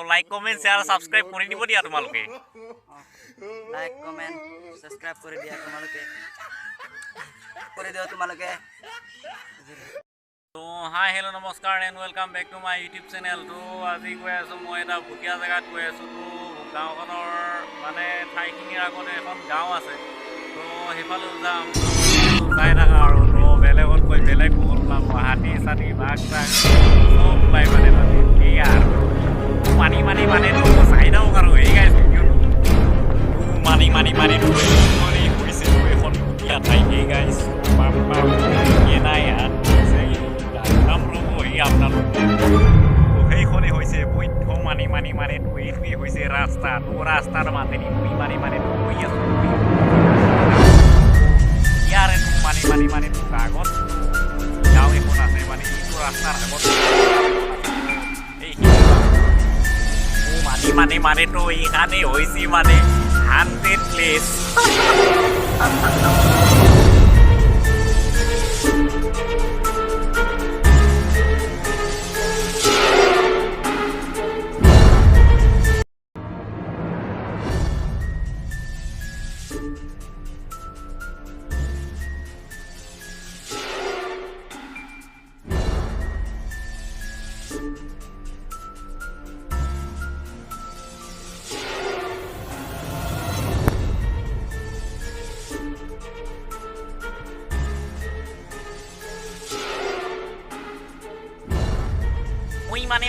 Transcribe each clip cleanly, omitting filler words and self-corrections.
Like comment share subscribe কৰি দিব দিয়া তোমালোকে লাইক কমেন্ট সাবস্ক্ৰাইব কৰি দিয়া তোমালোকে কৰি দিও তোমালোকে তো হাই হেল্ল' নমস্কাৰ and welcome back to my YouTube channel. তো আজি গৈ আছোঁ মই এটা ভুটীয়া জেগাত গৈ আছোঁ। তো গাঁওখনৰ মানে ঠাইখিনিৰ আগতে এখন গাঁও আছে, তো সেইফালেও যাম যাই থাকা আৰু। তো বেলেগত গৈ বেলেগ বহুত ওলাব, হাতী চাতী বাঘ চাঘ চব ওলাই মানে সেয়া আৰু মানি তো চাই থাকক আৰু এই গাইছ ভিডিঅ'টো মানি শুনিছিলোঁ এখন ভুটীয়া ঠাই এই গাইছ নাই ইয়াত আপোনালোক সেইখনেই হৈছে বৈধ মানি তো এইটোৱেই হৈছে ৰাস্তা। তো ৰাস্তাৰ মাজেদি মানি তো গৈ আছোঁ ইয়াৰে মানি তো আগত গাঁও এখন আছে, মানে এইটো ৰাস্তাৰ আগত এই মানি তো এইখানেই হৈছে মানে হাণ্টেড প্লেচ।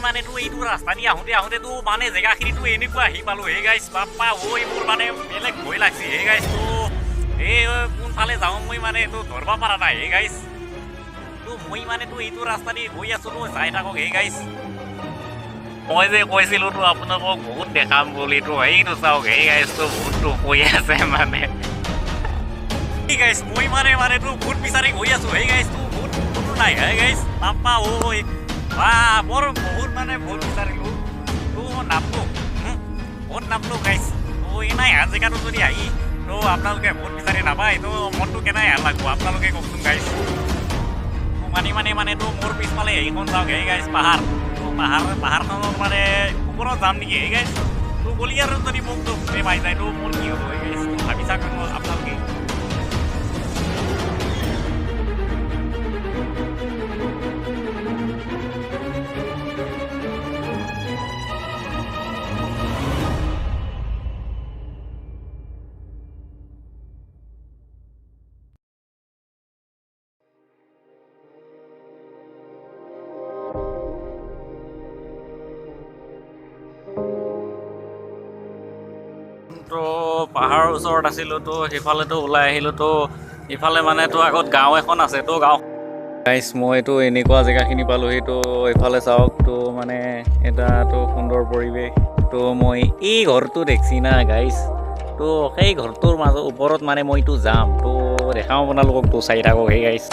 মানে তো এইটো ৰাস্তা দি আহোঁতেতো মানে জেগাখিনিতো এনেকুৱা আহি পালোঁ হে গাইছ বাপ্পা মোৰ মানে বেলেগ ভয় লাগছে হে গাইছ। তো এই কোনফালে যাওঁ মই মানে এইটো ধৰিব পৰা নাই হে গাইছ। তো মই মানে তো এইটো ৰাস্তা দি গৈ আছোঁ, তো যাই থাকক হে গাইছ। মই যে কৈছিলোঁ তো আপোনালোকক বহুত দেখাম বুলি, তো সেইটো চাওক হে গাইছ। তো বহুতটো কৈ আছে মানে গাইছ মই মানে তো ভূত বিচাৰি গৈ আছোঁ হে গাইছ। তো ভূতো নাই হে গাইছ বাপ্পা বৰ বহুত মানে ভূত বিচাৰিলোঁ। তো নাপলোঁ গাইছ। তো এই নাই জেগাটো যদি আহি তো আপোনালোকে ভূত বিচাৰি নাপায়, তো মনটো কেনে লাগব আপোনালোকে কওকচোন গাইছ। তো মানে তো মোৰ পিছফালে এইখন যাওক হে গাইছ পাহাৰ। তো পাহাৰখনত মানে ওপৰত যাম নেকি হে গাইছ। তো গলি আৰু যদি মোক তো ভূতে পাই যায় তো মোৰ কি হ'ব হে গাইছ। তো ভাবি চাওক আপোনালোকে। তো পাহাৰৰ ওচৰত আছিলোঁ, তো সেইফালেতো ওলাই আহিলোঁ। তো ইফালে মানে তো আগত গাঁও এখন আছে। তো গাঁও গাইছ মইতো এনেকুৱা জেগাখিনি পালোঁহি। তো এইফালে চাওক, তো মানে এটাতো সুন্দৰ পৰিৱেশ। তো মই এই ঘৰটো দেখছি না গাইছ। তো সেই ঘৰটোৰ ওপৰত মানে মইতো যাম, তো দেখাওঁ আপোনালোকক। তো চাই থাকক সেই গাইছ।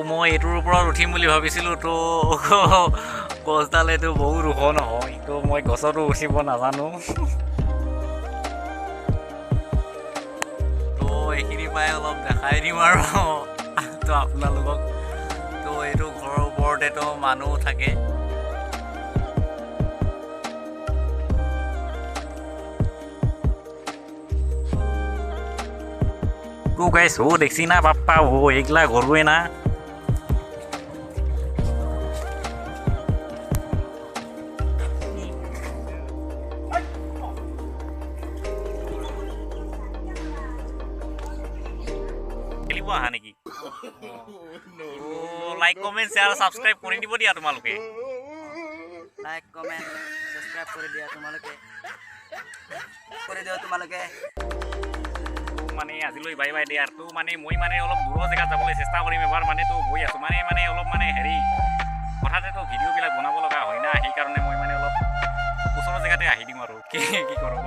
মই এইটোৰ ওপৰত উঠিম বুলি ভাবিছিলোঁ। তো গছডালেতো বহুত ওখ নহয়, তো মই গছতো উঠিব নাজানো। তো এইখিনি পাই অলপ দেখাই দিম আৰু তো আপোনালোকক। তো এইটো ঘৰৰ ওপৰতেতো মানুহ থাকে। তো গাইছ দেখছি না বাপ্পা এইগিলা ঘৰুৱে না। খেলিব আহা নেকি? লাইক কমেন্ট শেয়াৰ সাবস্ক্ৰাইব কৰি দিব দিয়া তোমালোকে। লাইক কমেন্ট সাবস্ক্ৰাইব কৰি দিয়া তোমালোকে কৰি দিও তোমালোকে। মানে আজিলৈ বাই বাই দিয়া। তো মানে মই মানে অলপ দূৰৰ জেগাত যাবলৈ চেষ্টা কৰিম এবাৰ। মানে তো গৈ আছোঁ মানে অলপ মানে হেৰি হঠাতে ভিডিঅ'বিলাক বনাব লগা হয় না, সেইকাৰণে মই মানে অলপ ওচৰৰ জেগাতে আহি দিম আৰু কি কৰোঁ।